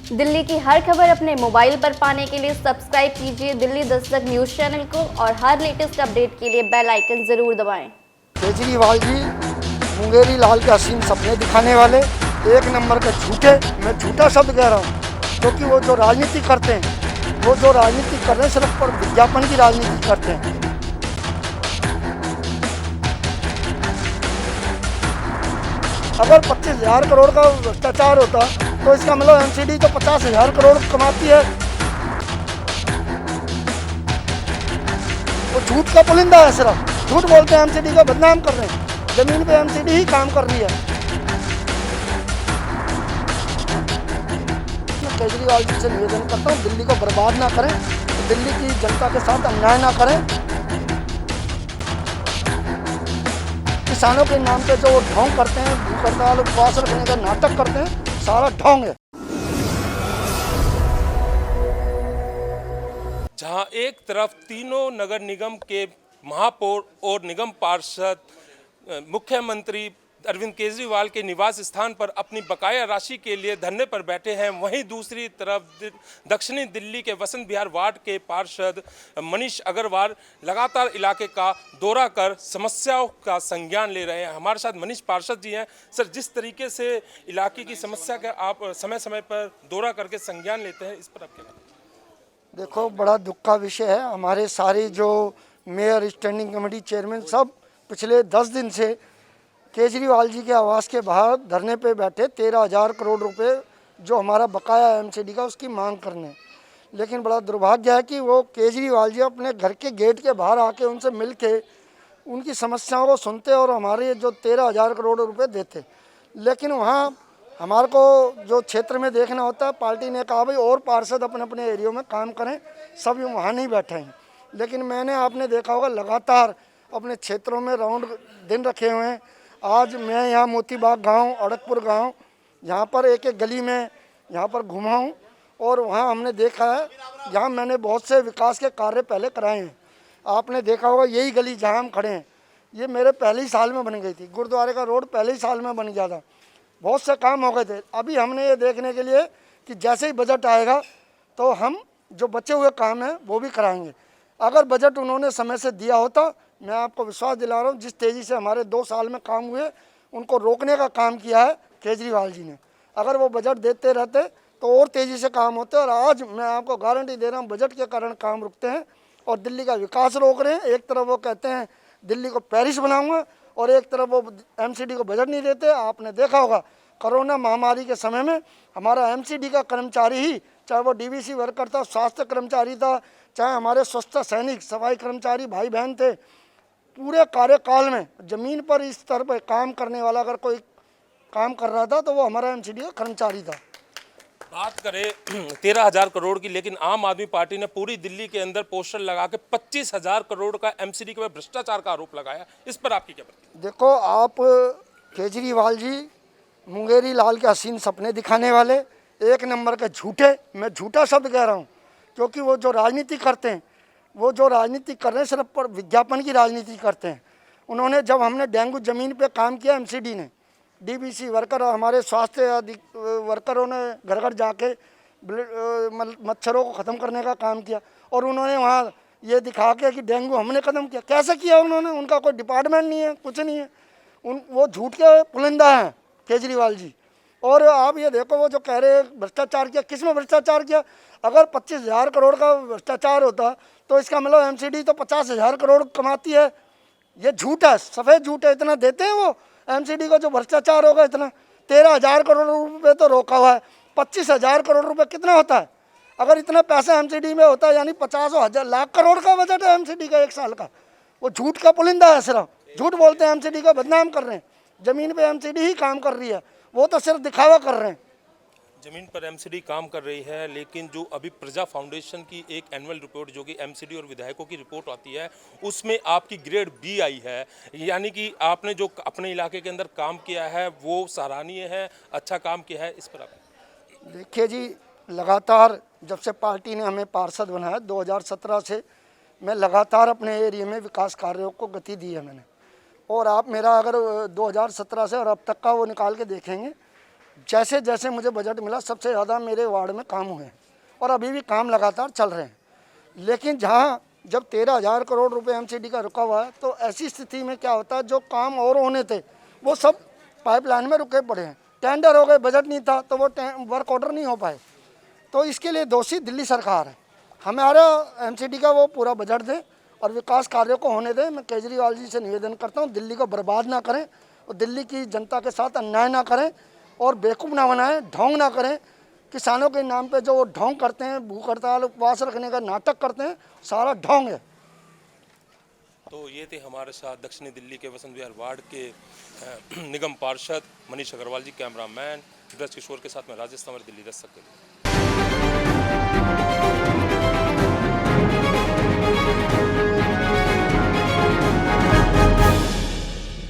दिल्ली की हर खबर अपने मोबाइल पर पाने के लिए सब्सक्राइब कीजिए दिल्ली दस्तक न्यूज चैनल को और हर लेटेस्ट अपडेट के लिए बेल आइकन जरूर दबाएं। केजरीवाल जी मुंगेरी लाल के हसीन सपने दिखाने वाले एक नंबर के झूठे, मैं झूठा शब्द कह रहा हूँ क्योंकि वो जो राजनीति करते हैं, वो जो राजनीति कर रहे हैं सिर्फ पर विज्ञापन की राजनीति करते हैं। अगर 25,000 करोड़ का भ्रष्टाचार होता तो इसका मतलब एमसीडी तो 50,000 करोड़ कमाती है। वो झूठ का पुलिंदा है, सिर्फ झूठ बोलते हैं, एमसीडी को बदनाम कर रहे हैं। जमीन पे एमसीडी ही काम कर रही है। मैं केजरीवाल जी से निवेदन करता हूँ, दिल्ली को बर्बाद ना करें, दिल्ली की जनता के साथ अन्याय ना करें। किसानों के नाम पे जो ढोंग करते हैं, भूख हड़ताल उपवास रखने का नाटक करते हैं, सारा ढोंग है। जहां एक तरफ तीनों नगर निगम के महापौर और निगम पार्षद मुख्यमंत्री अरविंद केजरीवाल के निवास स्थान पर अपनी बकाया राशि के लिए धरने पर बैठे हैं, वहीं दूसरी तरफ दक्षिणी दिल्ली के वसंत विहार वार्ड के पार्षद मनीष अग्रवाल लगातार इलाके का दौरा कर समस्याओं का संज्ञान ले रहे हैं। हमारे साथ मनीष पार्षद जी हैं। सर, जिस तरीके से इलाके की समस्या का आप समय समय पर दौरा करके संज्ञान लेते हैं, इस पर आप क्या कहते हैं? देखो, बड़ा दुख का विषय है। हमारे सारे जो मेयर, स्टैंडिंग कमेटी चेयरमैन सब पिछले 10 दिन से केजरीवाल जी के आवास के बाहर धरने पे बैठे 13,000 करोड़ रुपए जो हमारा बकाया एमसीडी का, उसकी मांग करने। लेकिन बड़ा दुर्भाग्य है कि वो केजरीवाल जी अपने घर के गेट के बाहर आके उनसे मिल के उनकी समस्याओं को सुनते और हमारे जो 13,000 करोड़ रुपए देते। लेकिन वहाँ हमारे को जो क्षेत्र में देखना होता है, पार्टी ने कहा भाई और पार्षद अपने अपने एरिया में काम करें, सब वहाँ नहीं बैठे हैं। लेकिन मैंने, आपने देखा होगा, लगातार अपने क्षेत्रों में राउंड दिन रखे हुए हैं। आज मैं यहाँ मोतीबाग गांव, अड़कपुर गांव, यहाँ पर एक एक गली में यहाँ पर घुमा हूँ और वहाँ हमने देखा है, यहाँ मैंने बहुत से विकास के कार्य पहले कराए हैं। आपने देखा होगा यही गली जहाँ हम खड़े हैं, ये मेरे पहले ही साल में बन गई थी। गुरुद्वारे का रोड पहले ही साल में बन गया था, बहुत से काम हो गए थे। अभी हमने ये देखने के लिए कि जैसे ही बजट आएगा तो हम जो बचे हुए काम हैं वो भी कराएंगे। अगर बजट उन्होंने समय से दिया होता, मैं आपको विश्वास दिला रहा हूँ, जिस तेज़ी से हमारे 2 साल में काम हुए, उनको रोकने का काम किया है केजरीवाल जी ने। अगर वो बजट देते रहते तो और तेज़ी से काम होते। और आज मैं आपको गारंटी दे रहा हूँ, बजट के कारण काम रुकते हैं और दिल्ली का विकास रोक रहे हैं। एक तरफ वो कहते हैं दिल्ली को पेरिस बनाऊंगा और एक तरफ वो एमसीडी को बजट नहीं देते। आपने देखा होगा कोरोना महामारी के समय में हमारा एमसीडी का कर्मचारी ही, चाहे वो डीवीसी वर्कर था, स्वास्थ्य कर्मचारी था, चाहे हमारे स्वच्छता सैनिक, सफाई कर्मचारी भाई बहन थे, पूरे कार्यकाल में ज़मीन पर इस स्तर पर काम करने वाला अगर कोई काम कर रहा था तो वो हमारा एमसीडी का कर्मचारी था। बात करें 13,000 करोड़ की, लेकिन आम आदमी पार्टी ने पूरी दिल्ली के अंदर पोस्टर लगा के 25,000 करोड़ का एमसीडी के भ्रष्टाचार का आरोप लगाया। इस पर आपकी क्या प्रतिक्रिया? देखो, आप केजरीवाल जी मुंगेरी लाल के हसीन सपने दिखाने वाले एक नंबर के झूठे, मैं झूठा शब्द कह रहा हूँ क्योंकि वो जो राजनीति करते हैं, वो जो राजनीति कर रहे हैं सिर्फ पर विज्ञापन की राजनीति करते हैं। उन्होंने, जब हमने डेंगू ज़मीन पे काम किया, एमसीडी ने, डीबीसी वर्कर और हमारे स्वास्थ्य वर्करों ने घर घर जाके मच्छरों को ख़त्म करने का काम किया और उन्होंने वहाँ ये दिखा के कि डेंगू हमने ख़त्म किया। कैसे किया उन्होंने? उनका कोई डिपार्टमेंट नहीं है, कुछ नहीं है। वो झूठ के पुलिंदा हैं केजरीवाल जी। और आप ये देखो, वो जो कह रहे हैं भ्रष्टाचार किया, किस में भ्रष्टाचार किया? अगर 25,000 करोड़ का भ्रष्टाचार होता तो इसका मतलब एमसीडी तो 50,000 करोड़ कमाती है। ये झूठ है, सफ़ेद झूठ है। इतना देते हैं वो एमसीडी को जो भ्रष्टाचार होगा इतना? 13,000 करोड़ रुपए तो रोका हुआ है। 25,000 करोड़ रुपए कितना होता है? अगर इतना पैसा एमसीडी में होता है, यानी 50,000 लाख करोड़ का बजट है एमसीडी का एक साल का। वो झूठ का पुलिंदा है, सिर्फ झूठ बोलते हैं, एमसीडी का बदनाम कर रहे हैं। ज़मीन पे एमसीडी ही काम कर रही है, वो तो सिर्फ दिखावा कर रहे हैं। जमीन पर एमसीडी काम कर रही है, लेकिन जो अभी प्रजा फाउंडेशन की एक एनुअल रिपोर्ट जो कि एमसीडी और विधायकों की रिपोर्ट आती है, उसमें आपकी ग्रेड बी आई है। यानी कि आपने जो अपने इलाके के अंदर काम किया है वो सराहनीय है, अच्छा काम किया है। इस पर आप देखिए जी, लगातार जब से पार्टी ने हमें पार्षद बनाया 2017 से, मैं लगातार अपने एरिया में विकास कार्यों को गति दी है मैंने। और आप मेरा अगर 2017 से और अब तक का वो निकाल के देखेंगे जैसे जैसे मुझे बजट मिला सबसे ज़्यादा मेरे वार्ड में काम हुए हैं और अभी भी काम लगातार चल रहे हैं। लेकिन जहाँ जब 13,000 करोड़ रुपए एमसीडी का रुका हुआ है, तो ऐसी स्थिति में क्या होता है, जो काम और होने थे वो सब पाइपलाइन में रुके पड़े हैं। टेंडर हो गए, बजट नहीं था तो वो वर्क ऑर्डर नहीं हो पाए। तो इसके लिए दोषी दिल्ली सरकार है। हमारा एमसीडी का वो पूरा बजट दें और विकास कार्यों को होने दें। मैं केजरीवाल जी से निवेदन करता हूँ, दिल्ली को बर्बाद ना करें और दिल्ली की जनता के साथ अन्याय ना करें और बेवकूफ़ ना बनाएं, ढोंग ना करें। किसानों के नाम पे जो ढोंग करते हैं, भूख हड़ताल उपवास रखने का नाटक करते हैं, सारा ढोंग है। तो ये थे हमारे साथ दक्षिणी दिल्ली के वसंत विहार वार्ड के निगम पार्षद मनीष अग्रवाल जी। कैमरामैन ब्रज किशोर के साथ में राजेश तंवर, दिल्ली दस्तक के लिए।